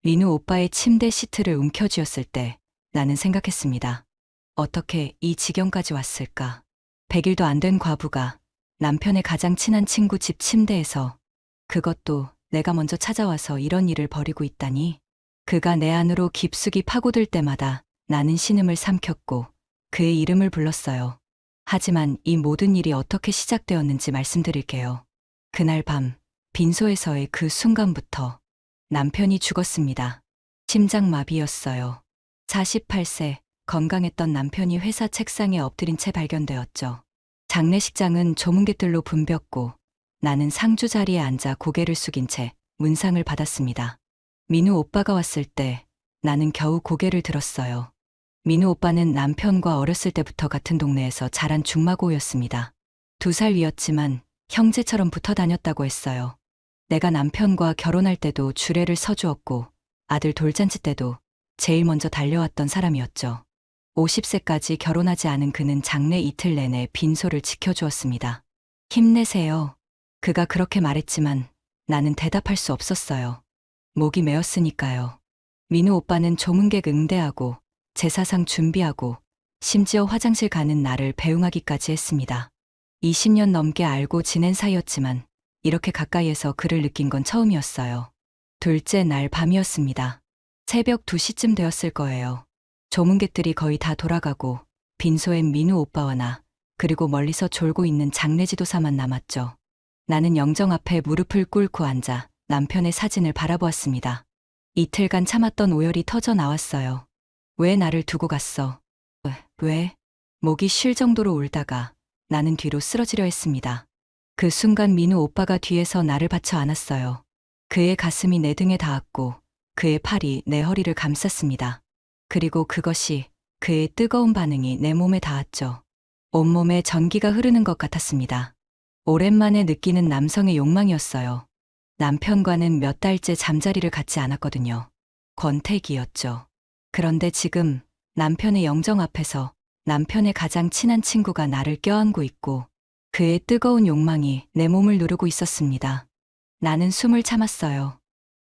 민우 오빠의 침대 시트를 움켜쥐었을 때 나는 생각했습니다. 어떻게 이 지경까지 왔을까? 100일도 안 된 과부가 남편의 가장 친한 친구 집 침대에서, 그것도 내가 먼저 찾아와서 이런 일을 벌이고 있다니. 그가 내 안으로 깊숙이 파고들 때마다 나는 신음을 삼켰고 그의 이름을 불렀어요. 하지만 이 모든 일이 어떻게 시작되었는지 말씀드릴게요. 그날 밤 빈소에서의 그 순간부터 남편이 죽었습니다. 심장마비였어요. 48세 건강했던 남편이 회사 책상에 엎드린 채 발견되었죠. 장례식장은 조문객들로 붐볐고 나는 상주 자리에 앉아 고개를 숙인 채 문상을 받았습니다. 민우 오빠가 왔을 때 나는 겨우 고개를 들었어요. 민우 오빠는 남편과 어렸을 때부터 같은 동네에서 자란 중마고였습니다. 2살 위였지만 형제처럼 붙어 다녔다고 했어요. 내가 남편과 결혼할 때도 주례를 서주었고 아들 돌잔치 때도 제일 먼저 달려왔던 사람이었죠. 50세까지 결혼하지 않은 그는 장례 이틀 내내 빈소를 지켜주었습니다. 힘내세요. 그가 그렇게 말했지만 나는 대답할 수 없었어요. 목이 메었으니까요. 민우 오빠는 조문객 응대하고 제사상 준비하고 심지어 화장실 가는 나를 배웅하기까지 했습니다. 20년 넘게 알고 지낸 사이였지만 이렇게 가까이에서 그를 느낀 건 처음이었어요. 둘째 날 밤이었습니다. 새벽 2시쯤 되었을 거예요. 조문객들이 거의 다 돌아가고 빈소엔 민우 오빠와 나, 그리고 멀리서 졸고 있는 장례지도사만 남았죠. 나는 영정 앞에 무릎을 꿇고 앉아 남편의 사진을 바라보았습니다. 이틀간 참았던 오열이 터져 나왔어요. 왜 나를 두고 갔어? 왜? 목이 쉴 정도로 울다가 나는 뒤로 쓰러지려 했습니다. 그 순간 민우 오빠가 뒤에서 나를 받쳐 안았어요. 그의 가슴이 내 등에 닿았고 그의 팔이 내 허리를 감쌌습니다. 그리고 그것이, 그의 뜨거운 반응이 내 몸에 닿았죠. 온몸에 전기가 흐르는 것 같았습니다. 오랜만에 느끼는 남성의 욕망이었어요. 남편과는 몇 달째 잠자리를 갖지 않았거든요. 권태기였죠. 그런데 지금 남편의 영정 앞에서 남편의 가장 친한 친구가 나를 껴안고 있고 그의 뜨거운 욕망이 내 몸을 누르고 있었습니다. 나는 숨을 참았어요.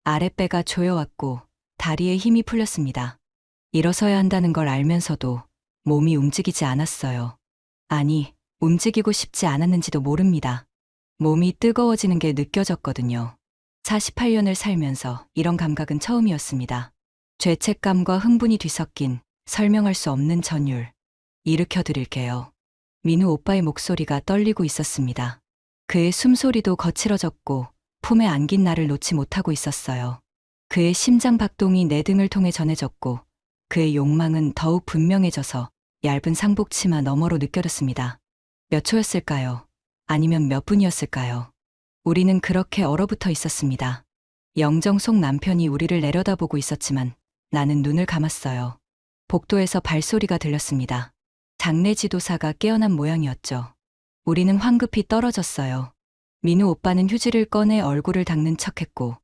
아랫배가 조여왔고 다리에 힘이 풀렸습니다. 일어서야 한다는 걸 알면서도 몸이 움직이지 않았어요. 아니, 움직이고 싶지 않았는지도 모릅니다. 몸이 뜨거워지는 게 느껴졌거든요. 48년을 살면서 이런 감각은 처음이었습니다. 죄책감과 흥분이 뒤섞인 설명할 수 없는 전율. 일으켜 드릴게요. 민우 오빠의 목소리가 떨리고 있었습니다. 그의 숨소리도 거칠어졌고 품에 안긴 나를 놓지 못하고 있었어요. 그의 심장 박동이 내 등을 통해 전해졌고 그의 욕망은 더욱 분명해져서 얇은 상복 치마 너머로 느껴졌습니다. 몇 초였을까요? 아니면 몇 분이었을까요? 우리는 그렇게 얼어붙어 있었습니다. 영정 속 남편이 우리를 내려다보고 있었지만 나는 눈을 감았어요. 복도에서 발소리가 들렸습니다. 장례지도사가 깨어난 모양이었죠. 우리는 황급히 떨어졌어요. 민우 오빠는 휴지를 꺼내 얼굴을 닦는 척했고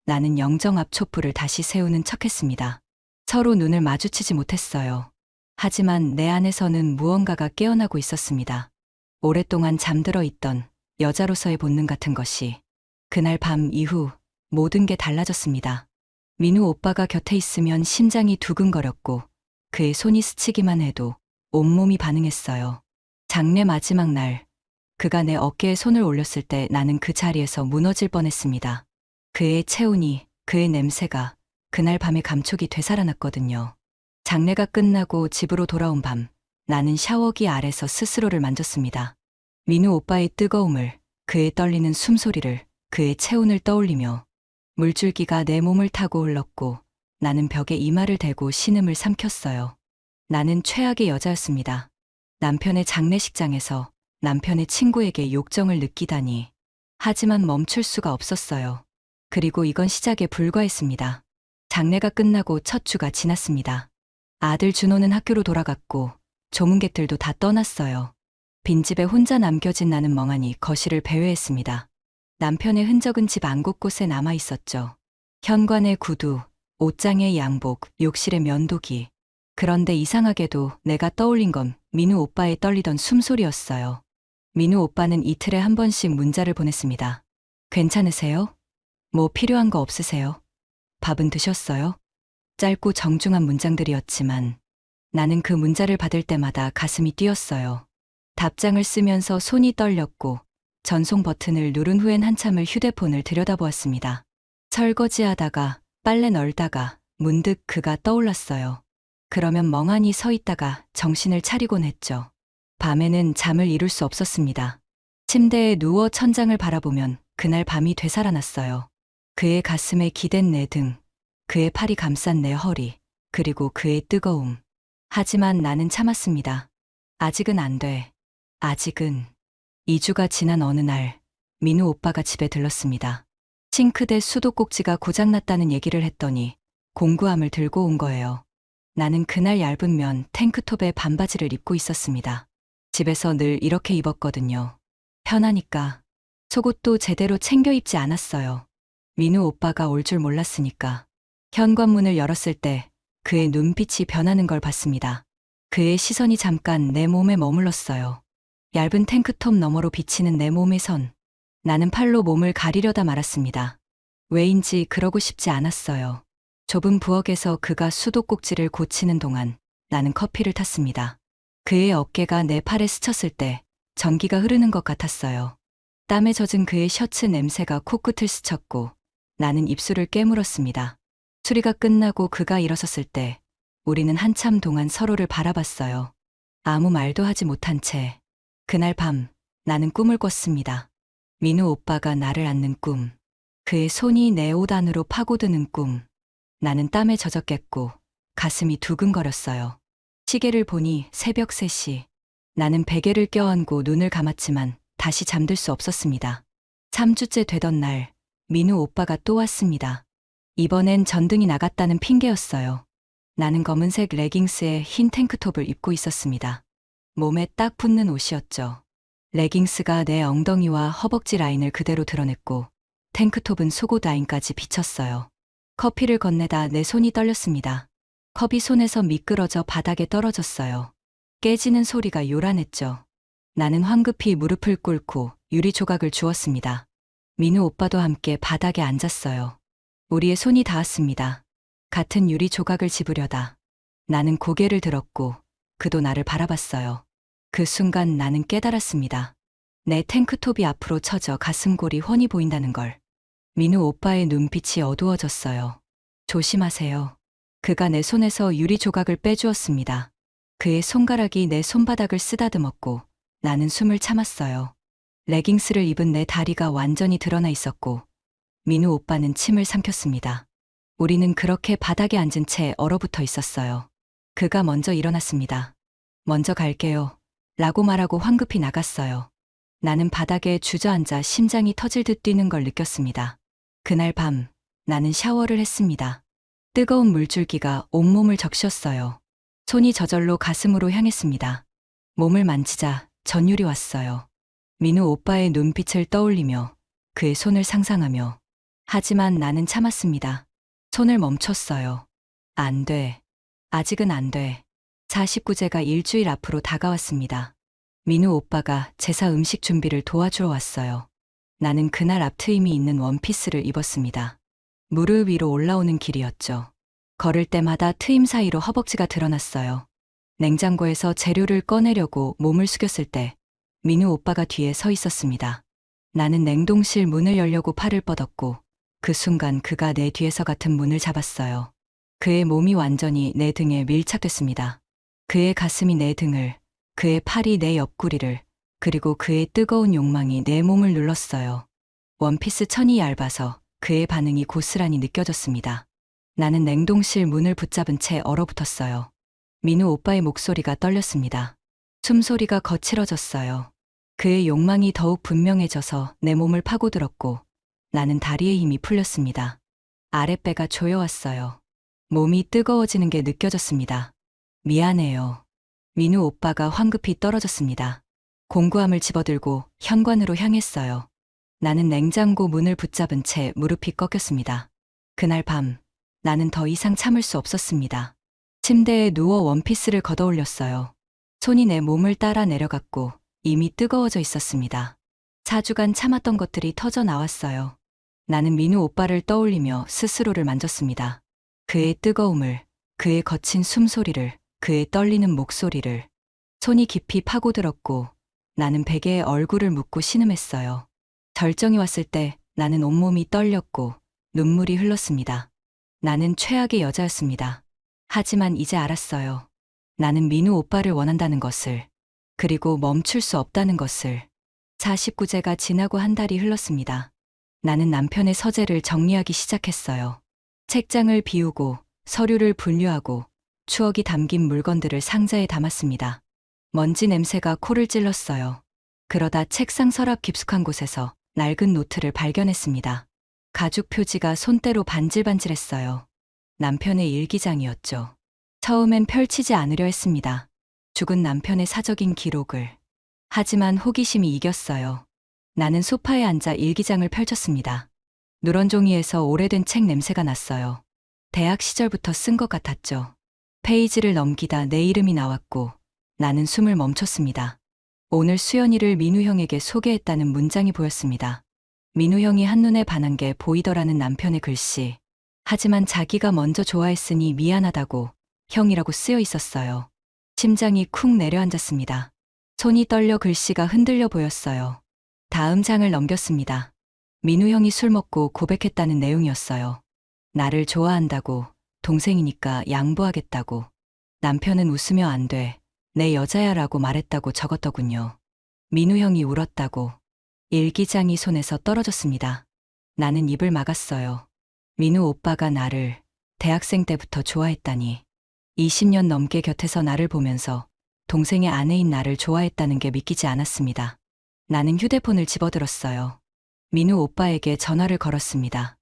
나는 영정 앞 촛불을 다시 세우는 척했습니다. 서로 눈을 마주치지 못했어요. 하지만 내 안에서는 무언가가 깨어나고 있었습니다. 오랫동안 잠들어 있던 여자로서의 본능 같은 것이. 그날 밤 이후 모든 게 달라졌습니다. 민우 오빠가 곁에 있으면 심장이 두근거렸고 그의 손이 스치기만 해도 온몸이 반응했어요. 장례 마지막 날, 그가 내 어깨에 손을 올렸을 때 나는 그 자리에서 무너질 뻔했습니다. 그의 체온이, 그의 냄새가 그날 밤의 감촉이 되살아났거든요. 장례가 끝나고 집으로 돌아온 밤, 나는 샤워기 아래서 스스로를 만졌습니다. 민우 오빠의 뜨거움을, 그의 떨리는 숨소리를, 그의 체온을 떠올리며 물줄기가 내 몸을 타고 흘렀고 나는 벽에 이마를 대고 신음을 삼켰어요. 나는 최악의 여자였습니다. 남편의 장례식장에서 남편의 친구에게 욕정을 느끼다니. 하지만 멈출 수가 없었어요. 그리고 이건 시작에 불과했습니다. 장례가 끝나고 첫 주가 지났습니다. 아들 준호는 학교로 돌아갔고 조문객들도 다 떠났어요. 빈집에 혼자 남겨진 나는 멍하니 거실을 배회했습니다. 남편의 흔적은 집 안 곳곳에 남아 있었죠. 현관의 구두, 옷장의 양복, 욕실의 면도기. 그런데 이상하게도 내가 떠올린 건 민우 오빠의 떨리던 숨소리였어요. 민우 오빠는 이틀에 한 번씩 문자를 보냈습니다. 괜찮으세요? 뭐 필요한 거 없으세요? 밥은 드셨어요? 짧고 정중한 문장들이었지만 나는 그 문자를 받을 때마다 가슴이 뛰었어요. 답장을 쓰면서 손이 떨렸고 전송 버튼을 누른 후엔 한참을 휴대폰을 들여다보았습니다. 설거지하다가 빨래 널다가 문득 그가 떠올랐어요. 그러면 멍하니 서 있다가 정신을 차리곤 했죠. 밤에는 잠을 이룰 수 없었습니다. 침대에 누워 천장을 바라보면 그날 밤이 되살아났어요. 그의 가슴에 기댄 내 등, 그의 팔이 감싼 내 허리, 그리고 그의 뜨거움. 하지만 나는 참았습니다. 아직은 안 돼. 아직은. 2주가 지난 어느 날, 민우 오빠가 집에 들렀습니다. 싱크대 수도꼭지가 고장났다는 얘기를 했더니 공구함을 들고 온 거예요. 나는 그날 얇은 면 탱크톱에 반바지를 입고 있었습니다. 집에서 늘 이렇게 입었거든요. 편하니까. 속옷도 제대로 챙겨 입지 않았어요. 민우 오빠가 올 줄 몰랐으니까. 현관문을 열었을 때 그의 눈빛이 변하는 걸 봤습니다. 그의 시선이 잠깐 내 몸에 머물렀어요. 얇은 탱크톱 너머로 비치는 내 몸의 선. 나는 팔로 몸을 가리려다 말았습니다. 왜인지 그러고 싶지 않았어요. 좁은 부엌에서 그가 수도꼭지를 고치는 동안 나는 커피를 탔습니다. 그의 어깨가 내 팔에 스쳤을 때 전기가 흐르는 것 같았어요. 땀에 젖은 그의 셔츠 냄새가 코끝을 스쳤고 나는 입술을 깨물었습니다. 수리가 끝나고 그가 일어섰을 때 우리는 한참 동안 서로를 바라봤어요. 아무 말도 하지 못한 채. 그날 밤 나는 꿈을 꿨습니다. 민우 오빠가 나를 안는 꿈. 그의 손이 내 옷 안으로 파고드는 꿈. 나는 땀에 젖었겠고 가슴이 두근거렸어요. 시계를 보니 새벽 3시. 나는 베개를 껴안고 눈을 감았지만 다시 잠들 수 없었습니다. 3주째 되던 날 민우 오빠가 또 왔습니다. 이번엔 전등이 나갔다는 핑계였어요. 나는 검은색 레깅스에 흰 탱크톱을 입고 있었습니다. 몸에 딱 붙는 옷이었죠. 레깅스가 내 엉덩이와 허벅지 라인을 그대로 드러냈고 탱크톱은 속옷 라인까지 비쳤어요. 커피를 건네다 내 손이 떨렸습니다. 컵이 손에서 미끄러져 바닥에 떨어졌어요. 깨지는 소리가 요란했죠. 나는 황급히 무릎을 꿇고 유리 조각을 주웠습니다. 민우 오빠도 함께 바닥에 앉았어요. 우리의 손이 닿았습니다. 같은 유리 조각을 집으려다. 나는 고개를 들었고 그도 나를 바라봤어요. 그 순간 나는 깨달았습니다. 내 탱크톱이 앞으로 처져 가슴골이 훤히 보인다는 걸. 민우 오빠의 눈빛이 어두워졌어요. 조심하세요. 그가 내 손에서 유리 조각을 빼주었습니다. 그의 손가락이 내 손바닥을 쓰다듬었고 나는 숨을 참았어요. 레깅스를 입은 내 다리가 완전히 드러나 있었고 민우 오빠는 침을 삼켰습니다. 우리는 그렇게 바닥에 앉은 채 얼어붙어 있었어요. 그가 먼저 일어났습니다. 먼저 갈게요. 라고 말하고 황급히 나갔어요. 나는 바닥에 주저앉아 심장이 터질 듯 뛰는 걸 느꼈습니다. 그날 밤 나는 샤워를 했습니다. 뜨거운 물줄기가 온몸을 적셨어요. 손이 저절로 가슴으로 향했습니다. 몸을 만지자 전율이 왔어요. 민우 오빠의 눈빛을 떠올리며 그의 손을 상상하며. 하지만 나는 참았습니다. 손을 멈췄어요. 안 돼. 아직은 안 돼. 49제가 일주일 앞으로 다가왔습니다. 민우 오빠가 제사 음식 준비를 도와주러 왔어요. 나는 그날 앞트임이 있는 원피스를 입었습니다. 무릎 위로 올라오는 길이었죠. 걸을 때마다 트임 사이로 허벅지가 드러났어요. 냉장고에서 재료를 꺼내려고 몸을 숙였을 때 민우 오빠가 뒤에 서 있었습니다. 나는 냉동실 문을 열려고 팔을 뻗었고 그 순간 그가 내 뒤에서 같은 문을 잡았어요. 그의 몸이 완전히 내 등에 밀착됐습니다. 그의 가슴이 내 등을, 그의 팔이 내 옆구리를, 그리고 그의 뜨거운 욕망이 내 몸을 눌렀어요. 원피스 천이 얇아서 그의 반응이 고스란히 느껴졌습니다. 나는 냉동실 문을 붙잡은 채 얼어붙었어요. 민우 오빠의 목소리가 떨렸습니다. 숨소리가 거칠어졌어요. 그의 욕망이 더욱 분명해져서 내 몸을 파고들었고 나는 다리의 힘이 풀렸습니다. 아랫배가 조여왔어요. 몸이 뜨거워지는 게 느껴졌습니다. 미안해요. 민우 오빠가 황급히 떨어졌습니다. 공구함을 집어들고 현관으로 향했어요. 나는 냉장고 문을 붙잡은 채 무릎이 꺾였습니다. 그날 밤 나는 더 이상 참을 수 없었습니다. 침대에 누워 원피스를 걷어올렸어요. 손이 내 몸을 따라 내려갔고 이미 뜨거워져 있었습니다. 4주간 참았던 것들이 터져 나왔어요. 나는 민우 오빠를 떠올리며 스스로를 만졌습니다. 그의 뜨거움을, 그의 거친 숨소리를, 그의 떨리는 목소리를. 손이 깊이 파고들었고 나는 베개에 얼굴을 묻고 신음했어요. 절정이 왔을 때 나는 온몸이 떨렸고 눈물이 흘렀습니다. 나는 최악의 여자였습니다. 하지만 이제 알았어요. 나는 민우 오빠를 원한다는 것을, 그리고 멈출 수 없다는 것을. 49제가 지나고 한 달이 흘렀습니다. 나는 남편의 서재를 정리하기 시작했어요. 책장을 비우고 서류를 분류하고 추억이 담긴 물건들을 상자에 담았습니다. 먼지 냄새가 코를 찔렀어요. 그러다 책상 서랍 깊숙한 곳에서 낡은 노트를 발견했습니다. 가죽 표지가 손때로 반질반질했어요. 남편의 일기장이었죠. 처음엔 펼치지 않으려 했습니다. 죽은 남편의 사적인 기록을. 하지만 호기심이 이겼어요. 나는 소파에 앉아 일기장을 펼쳤습니다. 누런 종이에서 오래된 책 냄새가 났어요. 대학 시절부터 쓴 것 같았죠. 페이지를 넘기다 내 이름이 나왔고 나는 숨을 멈췄습니다. 오늘 수연이를 민우 형에게 소개했다는 문장이 보였습니다. 민우 형이 한눈에 반한 게 보이더라는 남편의 글씨. 하지만 자기가 먼저 좋아했으니 미안하다고 형이라고 쓰여 있었어요. 심장이 쿵 내려앉았습니다. 손이 떨려 글씨가 흔들려 보였어요. 다음 장을 넘겼습니다. 민우 형이 술 먹고 고백했다는 내용이었어요. 나를 좋아한다고, 동생이니까 양보하겠다고. 남편은 웃으며 안 돼, 내 여자야라고 말했다고 적었더군요. 민우 형이 울었다고. 일기장이 손에서 떨어졌습니다. 나는 입을 막았어요. 민우 오빠가 나를 대학생 때부터 좋아했다니. 20년 넘게 곁에서 나를 보면서 동생의 아내인 나를 좋아했다는 게 믿기지 않았습니다. 나는 휴대폰을 집어들었어요. 민우 오빠에게 전화를 걸었습니다.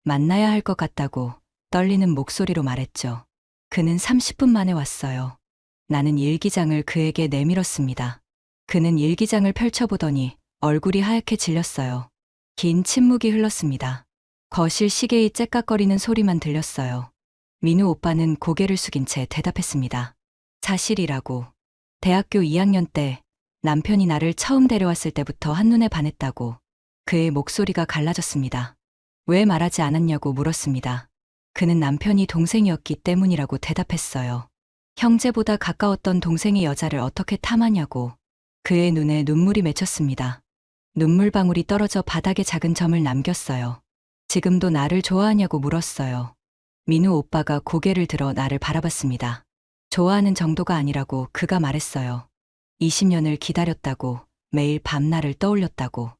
만나야 할 것 같다고 떨리는 목소리로 말했죠. 그는 30분 만에 왔어요. 나는 일기장을 그에게 내밀었습니다. 그는 일기장을 펼쳐보더니 얼굴이 하얗게 질렸어요. 긴 침묵이 흘렀습니다. 거실 시계의 째깍거리는 소리만 들렸어요. 민우 오빠는 고개를 숙인 채 대답했습니다. 사실이라고. 대학교 2학년 때 남편이 나를 처음 데려왔을 때부터 한눈에 반했다고. 그의 목소리가 갈라졌습니다. 왜 말하지 않았냐고 물었습니다. 그는 남편이 동생이었기 때문이라고 대답했어요. 형제보다 가까웠던 동생의 여자를 어떻게 탐하냐고. 그의 눈에 눈물이 맺혔습니다. 눈물방울이 떨어져 바닥에 작은 점을 남겼어요. 지금도 나를 좋아하냐고 물었어요. 민우 오빠가 고개를 들어 나를 바라봤습니다. 좋아하는 정도가 아니라고 그가 말했어요. 20년을 기다렸다고, 매일 밤날을 떠올렸다고.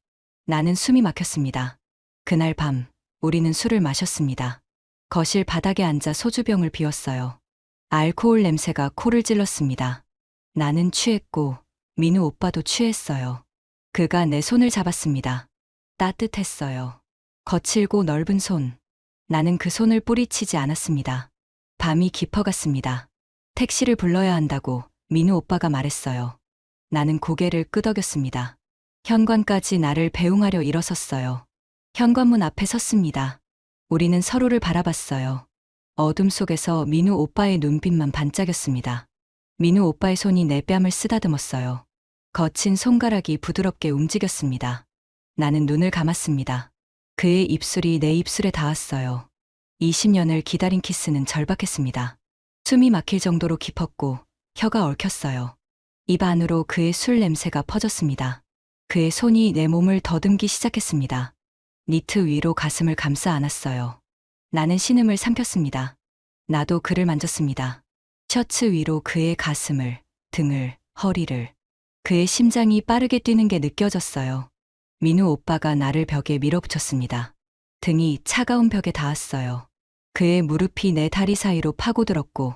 나는 숨이 막혔습니다. 그날 밤, 우리는 술을 마셨습니다. 거실 바닥에 앉아 소주병을 비웠어요. 알코올 냄새가 코를 찔렀습니다. 나는 취했고, 민우 오빠도 취했어요. 그가 내 손을 잡았습니다. 따뜻했어요. 거칠고 넓은 손. 나는 그 손을 뿌리치지 않았습니다. 밤이 깊어갔습니다. 택시를 불러야 한다고 민우 오빠가 말했어요. 나는 고개를 끄덕였습니다. 현관까지 나를 배웅하려 일어섰어요. 현관문 앞에 섰습니다. 우리는 서로를 바라봤어요. 어둠 속에서 민우 오빠의 눈빛만 반짝였습니다. 민우 오빠의 손이 내 뺨을 쓰다듬었어요. 거친 손가락이 부드럽게 움직였습니다. 나는 눈을 감았습니다. 그의 입술이 내 입술에 닿았어요. 20년을 기다린 키스는 절박했습니다. 숨이 막힐 정도로 깊었고 혀가 얽혔어요. 입 안으로 그의 술 냄새가 퍼졌습니다. 그의 손이 내 몸을 더듬기 시작했습니다. 니트 위로 가슴을 감싸 안았어요. 나는 신음을 삼켰습니다. 나도 그를 만졌습니다. 셔츠 위로 그의 가슴을, 등을, 허리를. 그의 심장이 빠르게 뛰는 게 느껴졌어요. 민우 오빠가 나를 벽에 밀어붙였습니다. 등이 차가운 벽에 닿았어요. 그의 무릎이 내 다리 사이로 파고들었고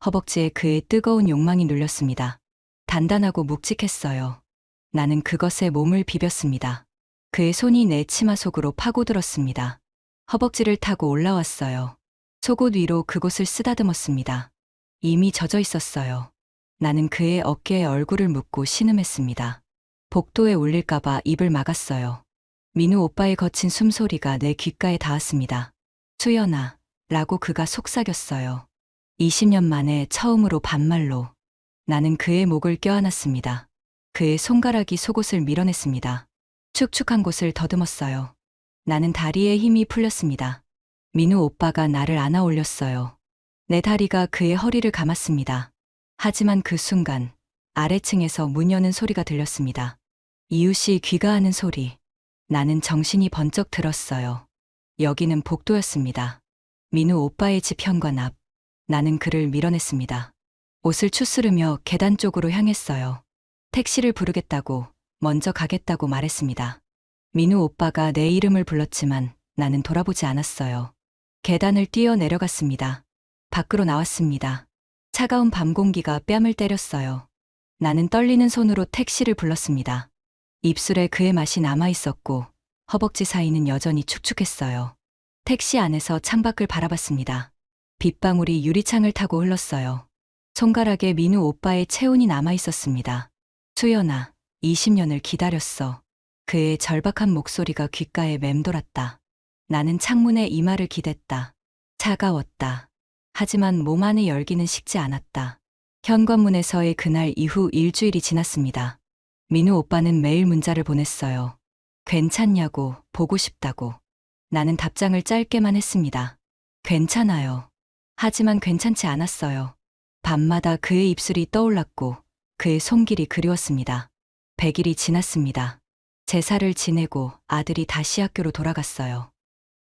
허벅지에 그의 뜨거운 욕망이 눌렸습니다. 단단하고 묵직했어요. 나는 그것에 몸을 비볐습니다. 그의 손이 내 치마 속으로 파고들었습니다. 허벅지를 타고 올라왔어요. 속옷 위로 그곳을 쓰다듬었습니다. 이미 젖어 있었어요. 나는 그의 어깨에 얼굴을 묻고 신음했습니다. 복도에 울릴까봐 입을 막았어요. 민우 오빠의 거친 숨소리가 내 귓가에 닿았습니다. 수연아, 라고 그가 속삭였어요. 20년 만에 처음으로 반말로. 나는 그의 목을 껴안았습니다. 그의 손가락이 속옷을 밀어냈습니다. 축축한 곳을 더듬었어요. 나는 다리에 힘이 풀렸습니다. 민우 오빠가 나를 안아 올렸어요. 내 다리가 그의 허리를 감았습니다. 하지만 그 순간 아래층에서 문 여는 소리가 들렸습니다. 이웃이 귀가하는 소리. 나는 정신이 번쩍 들었어요. 여기는 복도였습니다. 민우 오빠의 집 현관 앞. 나는 그를 밀어냈습니다. 옷을 추스르며 계단 쪽으로 향했어요. 택시를 부르겠다고, 먼저 가겠다고 말했습니다. 민우 오빠가 내 이름을 불렀지만 나는 돌아보지 않았어요. 계단을 뛰어 내려갔습니다. 밖으로 나왔습니다. 차가운 밤 공기가 뺨을 때렸어요. 나는 떨리는 손으로 택시를 불렀습니다. 입술에 그의 맛이 남아 있었고 허벅지 사이는 여전히 축축했어요. 택시 안에서 창밖을 바라봤습니다. 빗방울이 유리창을 타고 흘렀어요. 손가락에 민우 오빠의 체온이 남아 있었습니다. 수연아, 20년을 기다렸어. 그의 절박한 목소리가 귓가에 맴돌았다. 나는 창문에 이마를 기댔다. 차가웠다. 하지만 몸 안의 열기는 식지 않았다. 현관문에서의 그날 이후 일주일이 지났습니다. 민우 오빠는 매일 문자를 보냈어요. 괜찮냐고, 보고 싶다고. 나는 답장을 짧게만 했습니다. 괜찮아요. 하지만 괜찮지 않았어요. 밤마다 그의 입술이 떠올랐고 그의 손길이 그리웠습니다. 100일이 지났습니다. 제사를 지내고 아들이 다시 학교로 돌아갔어요.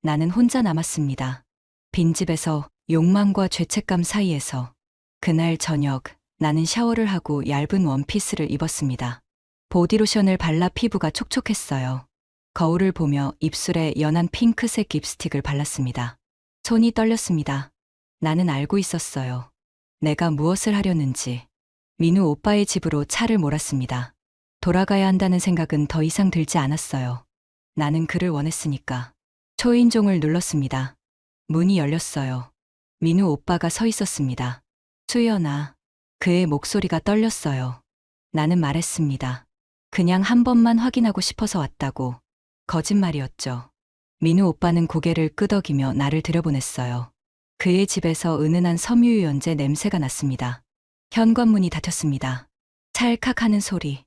나는 혼자 남았습니다. 빈집에서 욕망과 죄책감 사이에서. 그날 저녁 나는 샤워를 하고 얇은 원피스를 입었습니다. 보디로션을 발라 피부가 촉촉했어요. 거울을 보며 입술에 연한 핑크색 립스틱을 발랐습니다. 손이 떨렸습니다. 나는 알고 있었어요. 내가 무엇을 하려는지. 민우 오빠의 집으로 차를 몰았습니다. 돌아가야 한다는 생각은 더 이상 들지 않았어요. 나는 그를 원했으니까. 초인종을 눌렀습니다. 문이 열렸어요. 민우 오빠가 서 있었습니다. 수연아. 그의 목소리가 떨렸어요. 나는 말했습니다. 그냥 한 번만 확인하고 싶어서 왔다고. 거짓말이었죠. 민우 오빠는 고개를 끄덕이며 나를 들여보냈어요. 그의 집에서 은은한 섬유유연제 냄새가 났습니다. 현관문이 닫혔습니다. 찰칵 하는 소리.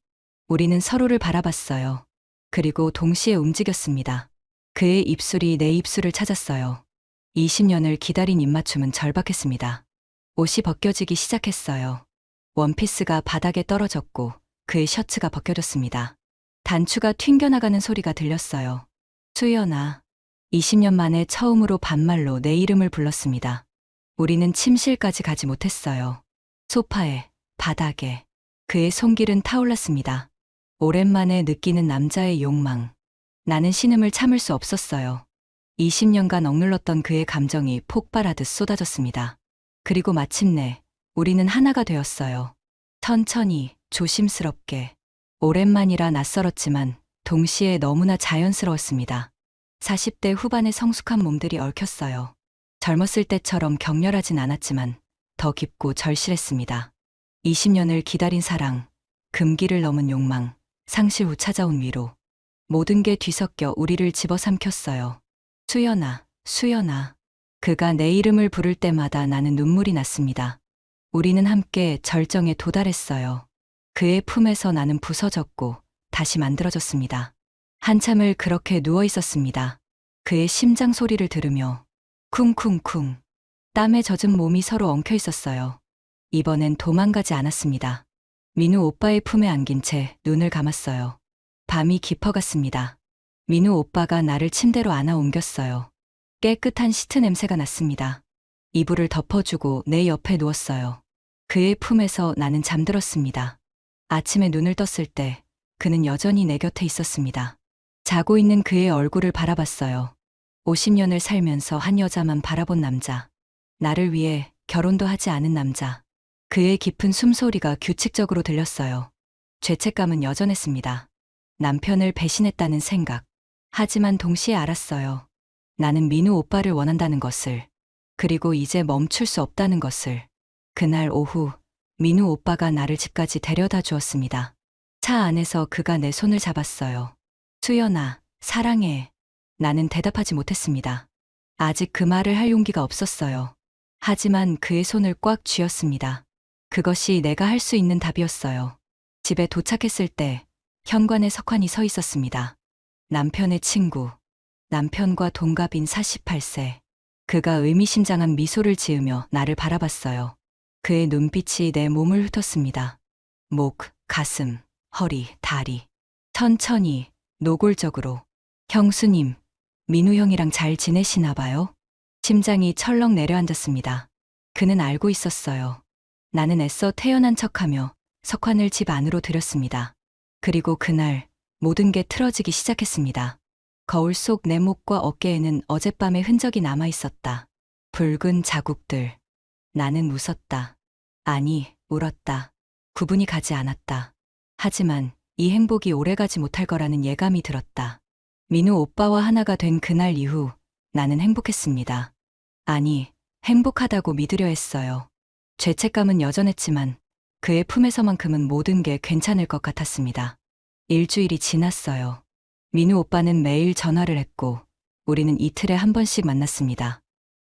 우리는 서로를 바라봤어요. 그리고 동시에 움직였습니다. 그의 입술이 내 입술을 찾았어요. 20년을 기다린 입맞춤은 절박했습니다. 옷이 벗겨지기 시작했어요. 원피스가 바닥에 떨어졌고 그의 셔츠가 벗겨졌습니다. 단추가 튕겨나가는 소리가 들렸어요. 수연아. 20년 만에 처음으로 반말로 내 이름을 불렀습니다. 우리는 침실까지 가지 못했어요. 소파에, 바닥에. 그의 손길은 타올랐습니다. 오랜만에 느끼는 남자의 욕망. 나는 신음을 참을 수 없었어요. 20년간 억눌렀던 그의 감정이 폭발하듯 쏟아졌습니다. 그리고 마침내 우리는 하나가 되었어요. 천천히, 조심스럽게. 오랜만이라 낯설었지만 동시에 너무나 자연스러웠습니다. 40대 후반의 성숙한 몸들이 얽혔어요. 젊었을 때처럼 격렬하진 않았지만 더 깊고 절실했습니다. 20년을 기다린 사랑, 금기를 넘은 욕망, 상실 후 찾아온 위로. 모든 게 뒤섞여 우리를 집어삼켰어요. 수연아, 수연아. 그가 내 이름을 부를 때마다 나는 눈물이 났습니다. 우리는 함께 절정에 도달했어요. 그의 품에서 나는 부서졌고 다시 만들어졌습니다. 한참을 그렇게 누워 있었습니다. 그의 심장 소리를 들으며 쿵쿵쿵. 땀에 젖은 몸이 서로 엉켜 있었어요. 이번엔 도망가지 않았습니다. 민우 오빠의 품에 안긴 채 눈을 감았어요. 밤이 깊어갔습니다. 민우 오빠가 나를 침대로 안아 옮겼어요. 깨끗한 시트 냄새가 났습니다. 이불을 덮어주고 내 옆에 누웠어요. 그의 품에서 나는 잠들었습니다. 아침에 눈을 떴을 때 그는 여전히 내 곁에 있었습니다. 자고 있는 그의 얼굴을 바라봤어요. 50년을 살면서 한 여자만 바라본 남자. 나를 위해 결혼도 하지 않은 남자. 그의 깊은 숨소리가 규칙적으로 들렸어요. 죄책감은 여전했습니다. 남편을 배신했다는 생각. 하지만 동시에 알았어요. 나는 민우 오빠를 원한다는 것을. 그리고 이제 멈출 수 없다는 것을. 그날 오후 민우 오빠가 나를 집까지 데려다 주었습니다. 차 안에서 그가 내 손을 잡았어요. 수연아, 사랑해. 나는 대답하지 못했습니다. 아직 그 말을 할 용기가 없었어요. 하지만 그의 손을 꽉 쥐었습니다. 그것이 내가 할 수 있는 답이었어요. 집에 도착했을 때 현관에 석환이 서 있었습니다. 남편의 친구. 남편과 동갑인 48세. 그가 의미심장한 미소를 지으며 나를 바라봤어요. 그의 눈빛이 내 몸을 훑었습니다. 목, 가슴, 허리, 다리. 천천히, 노골적으로. 형수님, 민우 형이랑 잘 지내시나 봐요? 심장이 철렁 내려앉았습니다. 그는 알고 있었어요. 나는 애써 태연한 척하며 석환을 집 안으로 들였습니다. 그리고 그날 모든 게 틀어지기 시작했습니다. 거울 속 내 목과 어깨에는 어젯밤의 흔적이 남아 있었다. 붉은 자국들. 나는 웃었다. 아니, 울었다. 구분이 가지 않았다. 하지만 이 행복이 오래가지 못할 거라는 예감이 들었다. 민우 오빠와 하나가 된 그날 이후 나는 행복했습니다. 아니, 행복하다고 믿으려 했어요. 죄책감은 여전했지만 그의 품에서만큼은 모든 게 괜찮을 것 같았습니다. 일주일이 지났어요. 민우 오빠는 매일 전화를 했고 우리는 이틀에 한 번씩 만났습니다.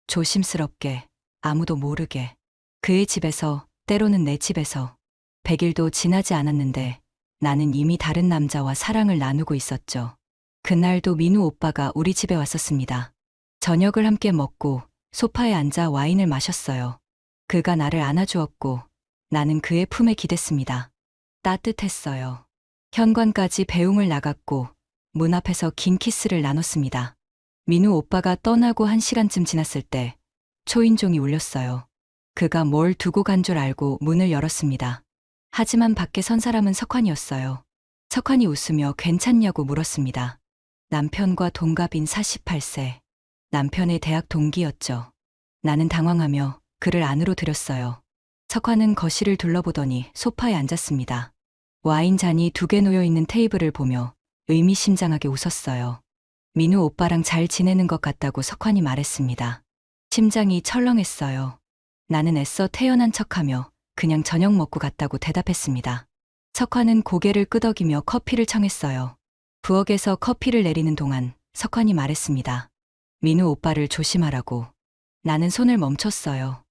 조심스럽게, 아무도 모르게. 그의 집에서, 때로는 내 집에서. 100일도 지나지 않았는데 나는 이미 다른 남자와 사랑을 나누고 있었죠. 그날도 민우 오빠가 우리 집에 왔었습니다. 저녁을 함께 먹고 소파에 앉아 와인을 마셨어요. 그가 나를 안아주었고 나는 그의 품에 기댔습니다. 따뜻했어요. 현관까지 배웅을 나갔고 문 앞에서 긴 키스를 나눴습니다. 민우 오빠가 떠나고 1시간쯤 지났을 때 초인종이 울렸어요. 그가 뭘 두고 간 줄 알고 문을 열었습니다. 하지만 밖에 선 사람은 석환이었어요. 석환이 웃으며 괜찮냐고 물었습니다. 남편과 동갑인 48세. 남편의 대학 동기였죠. 나는 당황하며 그를 안으로 들였어요. 석환은 거실을 둘러보더니 소파에 앉았습니다. 와인 잔이 2개 놓여 있는 테이블을 보며 의미심장하게 웃었어요. 민우 오빠랑 잘 지내는 것 같다고 석환이 말했습니다. 심장이 철렁했어요. 나는 애써 태연한 척하며 그냥 저녁 먹고 갔다고 대답했습니다. 석환은 고개를 끄덕이며 커피를 청했어요. 부엌에서 커피를 내리는 동안 석환이 말했습니다. 민우 오빠를 조심하라고. 나는 손을 멈췄어요.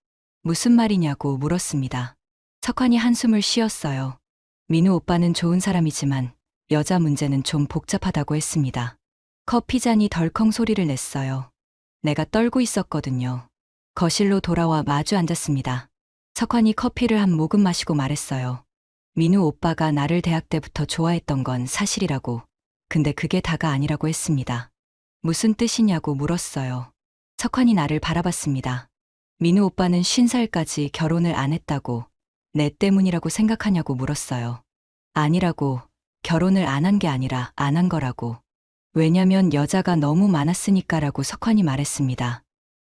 무슨 말이냐고 물었습니다. 석환이 한숨을 쉬었어요. 민우 오빠는 좋은 사람이지만 여자 문제는 좀 복잡하다고 했습니다. 커피 잔이 덜컹 소리를 냈어요. 내가 떨고 있었거든요. 거실로 돌아와 마주 앉았습니다. 석환이 커피를 한 모금 마시고 말했어요. 민우 오빠가 나를 대학 때부터 좋아했던 건 사실이라고. 근데 그게 다가 아니라고 했습니다. 무슨 뜻이냐고 물었어요. 석환이 나를 바라봤습니다. 민우 오빠는 50살까지 결혼을 안 했다고. 내 때문이라고 생각하냐고 물었어요. 아니라고. 결혼을 안 한 게 아니라 안 한 거라고. 왜냐면 여자가 너무 많았으니까라고 석환이 말했습니다.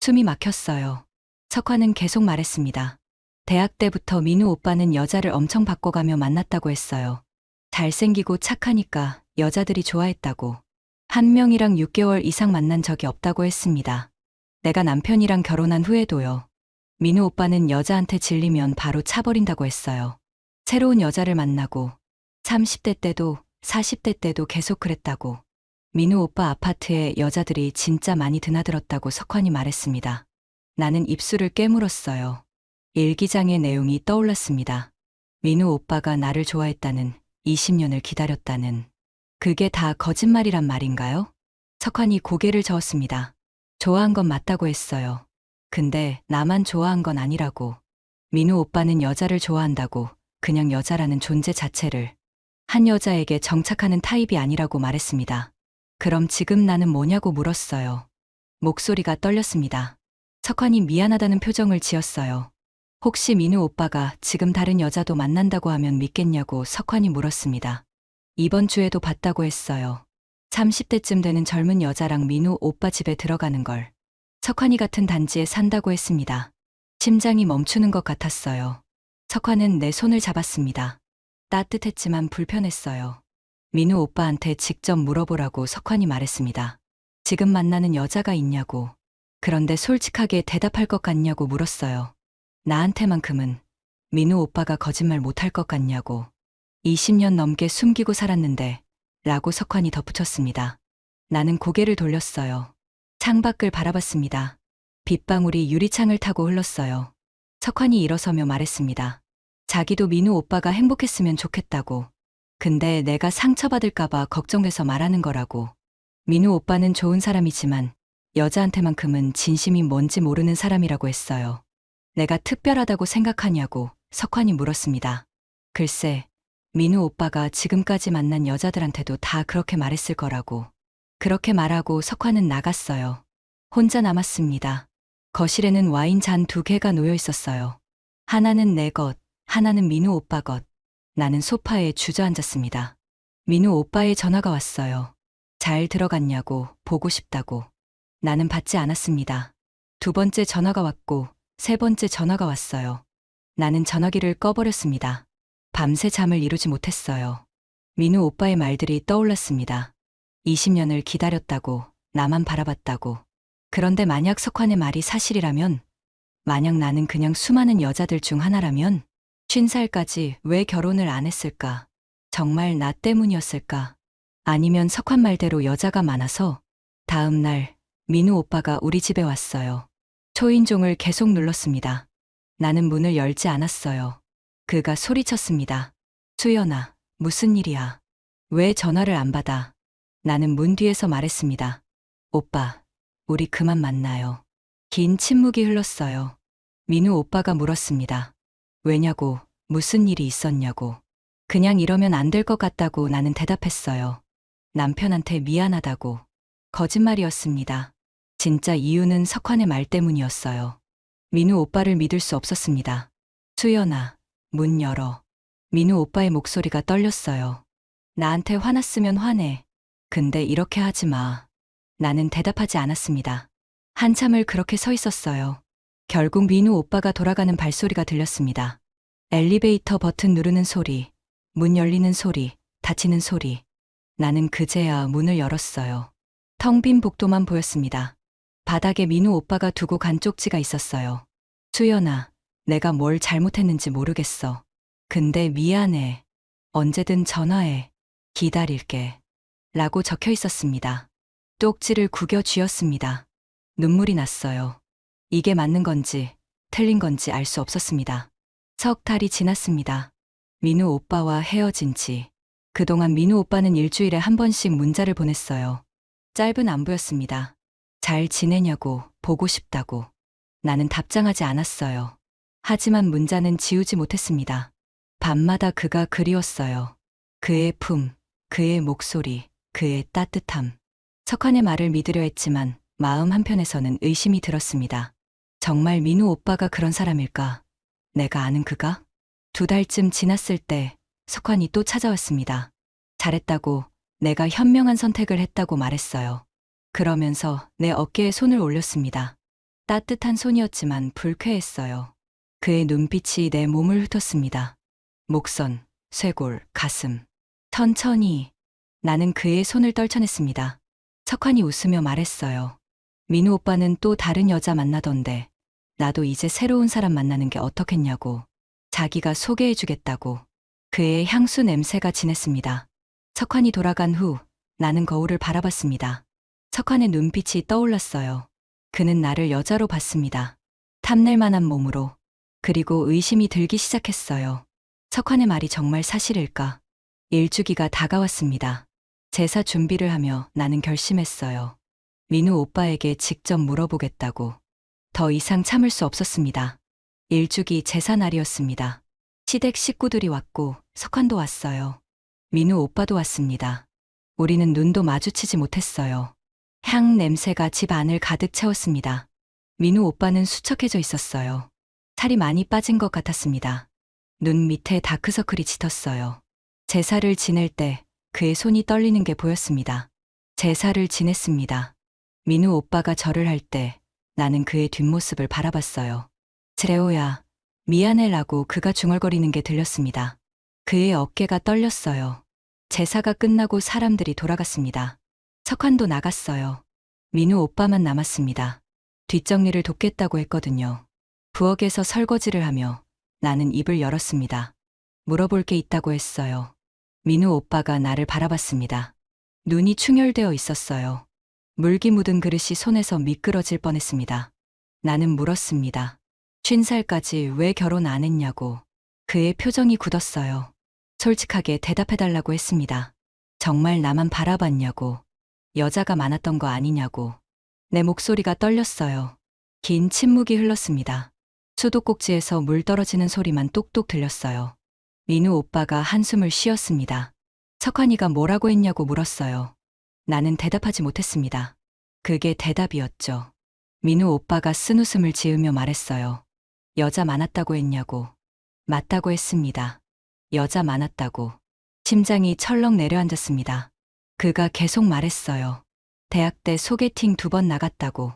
숨이 막혔어요. 석환은 계속 말했습니다. 대학 때부터 민우 오빠는 여자를 엄청 바꿔가며 만났다고 했어요. 잘생기고 착하니까 여자들이 좋아했다고. 한 명이랑 6개월 이상 만난 적이 없다고 했습니다. 내가 남편이랑 결혼한 후에도요. 민우 오빠는 여자한테 질리면 바로 차버린다고 했어요. 새로운 여자를 만나고 30대 때도 40대 때도 계속 그랬다고. 민우 오빠 아파트에 여자들이 진짜 많이 드나들었다고 석환이 말했습니다. 나는 입술을 깨물었어요. 일기장의 내용이 떠올랐습니다. 민우 오빠가 나를 좋아했다는, 20년을 기다렸다는. 그게 다 거짓말이란 말인가요? 석환이 고개를 저었습니다. 좋아한 건 맞다고 했어요. 근데 나만 좋아한 건 아니라고. 민우 오빠는 여자를 좋아한다고, 그냥 여자라는 존재 자체를. 한 여자에게 정착하는 타입이 아니라고 말했습니다. 그럼 지금 나는 뭐냐고 물었어요. 목소리가 떨렸습니다. 석환이 미안하다는 표정을 지었어요. 혹시 민우 오빠가 지금 다른 여자도 만난다고 하면 믿겠냐고 석환이 물었습니다. 이번 주에도 봤다고 했어요. 30대쯤 되는 젊은 여자랑 민우 오빠 집에 들어가는 걸. 석환이 같은 단지에 산다고 했습니다. 심장이 멈추는 것 같았어요. 석환은 내 손을 잡았습니다. 따뜻했지만 불편했어요. 민우 오빠한테 직접 물어보라고 석환이 말했습니다. 지금 만나는 여자가 있냐고. 그런데 솔직하게 대답할 것 같냐고 물었어요. 나한테만큼은. 민우 오빠가 거짓말 못할 것 같냐고. 20년 넘게 숨기고 살았는데 라고 석환이 덧붙였습니다. 나는 고개를 돌렸어요. 창밖을 바라봤습니다. 빗방울이 유리창을 타고 흘렀어요. 석환이 일어서며 말했습니다. 자기도 민우 오빠가 행복했으면 좋겠다고. 근데 내가 상처받을까봐 걱정돼서 말하는 거라고. 민우 오빠는 좋은 사람이지만 여자한테만큼은 진심이 뭔지 모르는 사람이라고 했어요. 내가 특별하다고 생각하냐고 석환이 물었습니다. 글쎄, 민우 오빠가 지금까지 만난 여자들한테도 다 그렇게 말했을 거라고. 그렇게 말하고 석환은 나갔어요. 혼자 남았습니다. 거실에는 와인 잔 2개가 놓여 있었어요. 하나는 내 것, 하나는 민우 오빠 것. 나는 소파에 주저앉았습니다. 민우 오빠의 전화가 왔어요. 잘 들어갔냐고, 보고 싶다고. 나는 받지 않았습니다. 2번째 전화가 왔고, 3번째 전화가 왔어요. 나는 전화기를 꺼버렸습니다. 밤새 잠을 이루지 못했어요. 민우 오빠의 말들이 떠올랐습니다. 20년을 기다렸다고, 나만 바라봤다고. 그런데 만약 석환의 말이 사실이라면, 만약 나는 그냥 수많은 여자들 중 하나라면, 50살까지 왜 결혼을 안 했을까? 정말 나 때문이었을까? 아니면 석환 말대로 여자가 많아서 다음 날 민우 오빠가 우리 집에 왔어요. 초인종을 계속 눌렀습니다. 나는 문을 열지 않았어요. 그가 소리쳤습니다. 수연아, 무슨 일이야? 왜 전화를 안 받아? 나는 문 뒤에서 말했습니다. 오빠, 우리 그만 만나요. 긴 침묵이 흘렀어요. 민우 오빠가 물었습니다. 왜냐고, 무슨 일이 있었냐고. 그냥 이러면 안 될 것 같다고 나는 대답했어요. 남편한테 미안하다고. 거짓말이었습니다. 진짜 이유는 석환의 말 때문이었어요. 민우 오빠를 믿을 수 없었습니다. 수연아, 문 열어. 민우 오빠의 목소리가 떨렸어요. 나한테 화났으면 화내. 근데 이렇게 하지 마. 나는 대답하지 않았습니다. 한참을 그렇게 서 있었어요. 결국 민우 오빠가 돌아가는 발소리가 들렸습니다. 엘리베이터 버튼 누르는 소리, 문 열리는 소리, 닫히는 소리. 나는 그제야 문을 열었어요. 텅 빈 복도만 보였습니다. 바닥에 민우 오빠가 두고 간 쪽지가 있었어요. 수연아, 내가 뭘 잘못했는지 모르겠어. 근데 미안해. 언제든 전화해. 기다릴게. 라고 적혀 있었습니다. 쪽지를 구겨 쥐었습니다. 눈물이 났어요. 이게 맞는 건지 틀린 건지 알 수 없었습니다. 석 달이 지났습니다. 민우 오빠와 헤어진 지. 그동안 민우 오빠는 일주일에 한 번씩 문자를 보냈어요. 짧은 안부였습니다. 잘 지내냐고, 보고 싶다고. 나는 답장하지 않았어요. 하지만 문자는 지우지 못했습니다. 밤마다 그가 그리웠어요. 그의 품, 그의 목소리, 그의 따뜻함. 석환의 말을 믿으려 했지만 마음 한편에서는 의심이 들었습니다. 정말 민우 오빠가 그런 사람일까? 내가 아는 그가? 2달쯤 지났을 때 석환이 또 찾아왔습니다. 잘했다고, 내가 현명한 선택을 했다고 말했어요. 그러면서 내 어깨에 손을 올렸습니다. 따뜻한 손이었지만 불쾌했어요. 그의 눈빛이 내 몸을 훑었습니다. 목선, 쇄골, 가슴. 천천히. 나는 그의 손을 떨쳐냈습니다. 석환이 웃으며 말했어요. 민우 오빠는 또 다른 여자 만나던데 나도 이제 새로운 사람 만나는 게 어떻겠냐고. 자기가 소개해주겠다고. 그의 향수 냄새가 진했습니다. 석환이 돌아간 후 나는 거울을 바라봤습니다. 석환의 눈빛이 떠올랐어요. 그는 나를 여자로 봤습니다. 탐낼 만한 몸으로. 그리고 의심이 들기 시작했어요. 석환의 말이 정말 사실일까? 일주기가 다가왔습니다. 제사 준비를 하며 나는 결심했어요. 민우 오빠에게 직접 물어보겠다고. 더 이상 참을 수 없었습니다. 일주기 제사 날이었습니다. 시댁 식구들이 왔고 석환도 왔어요. 민우 오빠도 왔습니다. 우리는 눈도 마주치지 못했어요. 향 냄새가 집 안을 가득 채웠습니다. 민우 오빠는 수척해져 있었어요. 살이 많이 빠진 것 같았습니다. 눈 밑에 다크서클이 짙었어요. 제사를 지낼 때 그의 손이 떨리는 게 보였습니다. 제사를 지냈습니다. 민우 오빠가 절을 할 때 나는 그의 뒷모습을 바라봤어요. 재호야, 미안해라고 그가 중얼거리는 게 들렸습니다. 그의 어깨가 떨렸어요. 제사가 끝나고 사람들이 돌아갔습니다. 석환도 나갔어요. 민우 오빠만 남았습니다. 뒷정리를 돕겠다고 했거든요. 부엌에서 설거지를 하며 나는 입을 열었습니다. 물어볼 게 있다고 했어요. 민우 오빠가 나를 바라봤습니다. 눈이 충혈되어 있었어요. 물기 묻은 그릇이 손에서 미끄러질 뻔했습니다. 나는 물었습니다. 50살까지 왜 결혼 안 했냐고. 그의 표정이 굳었어요. 솔직하게 대답해달라고 했습니다. 정말 나만 바라봤냐고. 여자가 많았던 거 아니냐고. 내 목소리가 떨렸어요. 긴 침묵이 흘렀습니다. 수도꼭지에서 물 떨어지는 소리만 똑똑 들렸어요. 민우 오빠가 한숨을 쉬었습니다. 석환이가 뭐라고 했냐고 물었어요. 나는 대답하지 못했습니다. 그게 대답이었죠. 민우 오빠가 쓴웃음을 지으며 말했어요. 여자 많았다고 했냐고. 맞다고 했습니다. 여자 많았다고. 심장이 철렁 내려앉았습니다. 그가 계속 말했어요. 대학 때 소개팅 2번 나갔다고.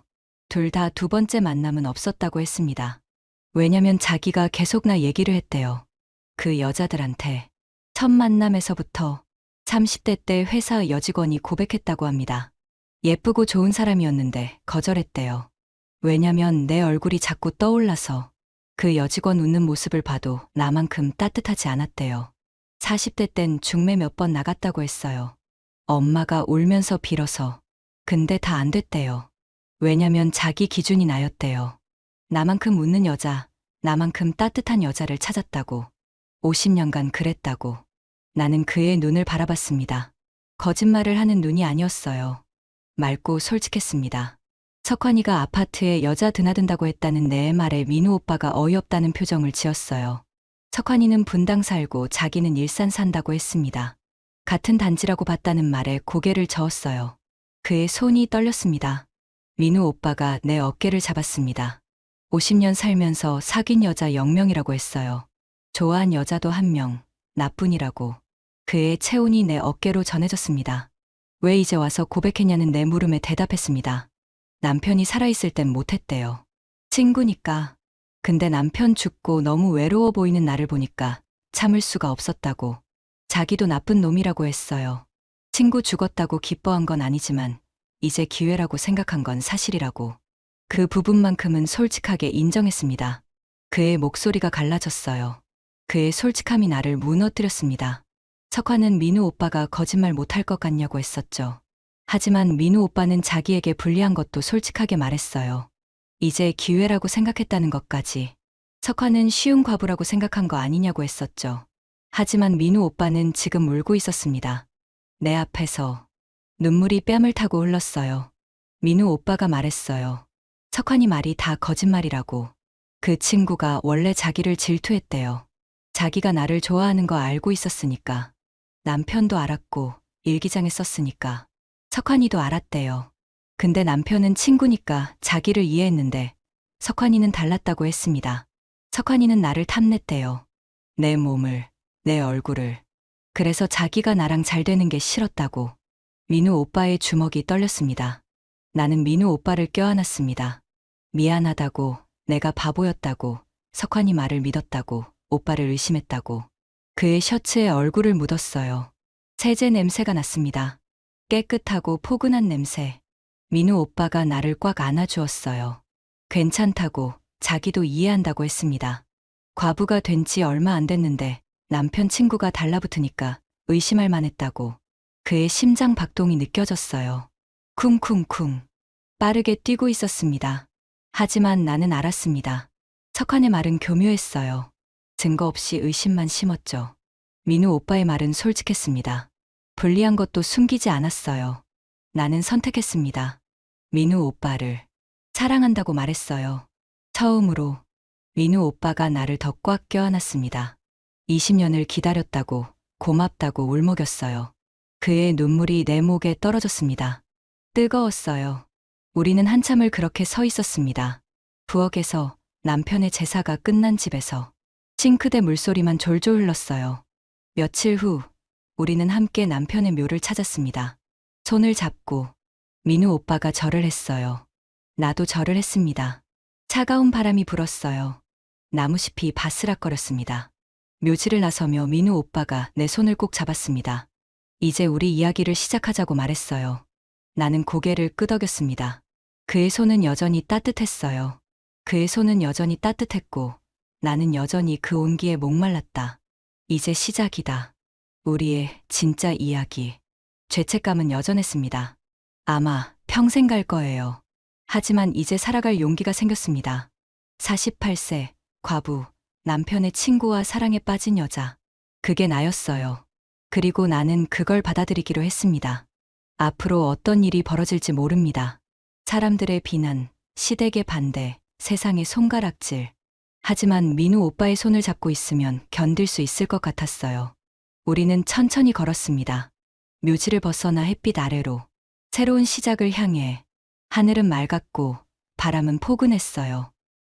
둘 다 2번째 만남은 없었다고 했습니다. 왜냐면 자기가 계속 나 얘기를 했대요. 그 여자들한테. 첫 만남에서부터 30대 때 회사 여직원이 고백했다고 합니다. 예쁘고 좋은 사람이었는데 거절했대요. 왜냐면 내 얼굴이 자꾸 떠올라서. 그 여직원 웃는 모습을 봐도 나만큼 따뜻하지 않았대요. 40대 땐 중매 몇 번 나갔다고 했어요. 엄마가 울면서 빌어서. 근데 다 안 됐대요. 왜냐면 자기 기준이 나였대요. 나만큼 웃는 여자, 나만큼 따뜻한 여자를 찾았다고. 50년간 그랬다고. 나는 그의 눈을 바라봤습니다. 거짓말을 하는 눈이 아니었어요. 맑고 솔직했습니다. 석환이가 아파트에 여자 드나든다고 했다는 내 말에 민우 오빠가 어이없다는 표정을 지었어요. 석환이는 분당 살고 자기는 일산 산다고 했습니다. 같은 단지라고 봤다는 말에 고개를 저었어요. 그의 손이 떨렸습니다. 민우 오빠가 내 어깨를 잡았습니다. 50년 살면서 사귄 여자 0명이라고 했어요. 좋아한 여자도 1명, 나뿐이라고. 그의 체온이 내 어깨로 전해졌습니다. 왜 이제 와서 고백했냐는 내 물음에 대답했습니다. 남편이 살아있을 땐 못했대요. 친구니까. 근데 남편 죽고 너무 외로워 보이는 나를 보니까 참을 수가 없었다고. 자기도 나쁜 놈이라고 했어요. 친구 죽었다고 기뻐한 건 아니지만 이제 기회라고 생각한 건 사실이라고. 그 부분만큼은 솔직하게 인정했습니다. 그의 목소리가 갈라졌어요. 그의 솔직함이 나를 무너뜨렸습니다. 석환은 민우 오빠가 거짓말 못할 것 같냐고 했었죠. 하지만 민우 오빠는 자기에게 불리한 것도 솔직하게 말했어요. 이제 기회라고 생각했다는 것까지. 석환은 쉬운 과부라고 생각한 거 아니냐고 했었죠. 하지만 민우 오빠는 지금 울고 있었습니다. 내 앞에서. 눈물이 뺨을 타고 흘렀어요. 민우 오빠가 말했어요. 석환이 말이 다 거짓말이라고. 그 친구가 원래 자기를 질투했대요. 자기가 나를 좋아하는 거 알고 있었으니까. 남편도 알았고 일기장에 썼으니까. 석환이도 알았대요. 근데 남편은 친구니까 자기를 이해했는데 석환이는 달랐다고 했습니다. 석환이는 나를 탐냈대요. 내 몸을, 내 얼굴을. 그래서 자기가 나랑 잘 되는 게 싫었다고. 민우 오빠의 주먹이 떨렸습니다. 나는 민우 오빠를 껴안았습니다. 미안하다고, 내가 바보였다고, 석환이 말을 믿었다고, 오빠를 의심했다고. 그의 셔츠에 얼굴을 묻었어요. 세제 냄새가 났습니다. 깨끗하고 포근한 냄새. 민우 오빠가 나를 꽉 안아주었어요. 괜찮다고, 자기도 이해한다고 했습니다. 과부가 된 지 얼마 안 됐는데 남편 친구가 달라붙으니까 의심할 만했다고. 그의 심장 박동이 느껴졌어요. 쿵쿵쿵. 빠르게 뛰고 있었습니다. 하지만 나는 알았습니다. 석환의 말은 교묘했어요. 증거 없이 의심만 심었죠. 민우 오빠의 말은 솔직했습니다. 불리한 것도 숨기지 않았어요. 나는 선택했습니다. 민우 오빠를 사랑한다고 말했어요. 처음으로 민우 오빠가 나를 더 꽉 껴안았습니다. 20년을 기다렸다고, 고맙다고 울먹였어요. 그의 눈물이 내 목에 떨어졌습니다. 뜨거웠어요. 우리는 한참을 그렇게 서 있었습니다. 부엌에서, 남편의 제사가 끝난 집에서. 싱크대 물소리만 졸졸 흘렀어요. 며칠 후 우리는 함께 남편의 묘를 찾았습니다. 손을 잡고 민우 오빠가 절을 했어요. 나도 절을 했습니다. 차가운 바람이 불었어요. 나무잎이 바스락거렸습니다. 묘지를 나서며 민우 오빠가 내 손을 꼭 잡았습니다. 이제 우리 이야기를 시작하자고 말했어요. 나는 고개를 끄덕였습니다. 그의 손은 여전히 따뜻했어요. 그의 손은 여전히 따뜻했고 나는 여전히 그 온기에 목말랐다. 이제 시작이다. 우리의 진짜 이야기. 죄책감은 여전했습니다. 아마 평생 갈 거예요. 하지만 이제 살아갈 용기가 생겼습니다. 48세, 과부, 남편의 친구와 사랑에 빠진 여자. 그게 나였어요. 그리고 나는 그걸 받아들이기로 했습니다. 앞으로 어떤 일이 벌어질지 모릅니다. 사람들의 비난, 시댁의 반대, 세상의 손가락질. 하지만 민우 오빠의 손을 잡고 있으면 견딜 수 있을 것 같았어요. 우리는 천천히 걸었습니다. 묘지를 벗어나 햇빛 아래로. 새로운 시작을 향해. 하늘은 맑았고 바람은 포근했어요.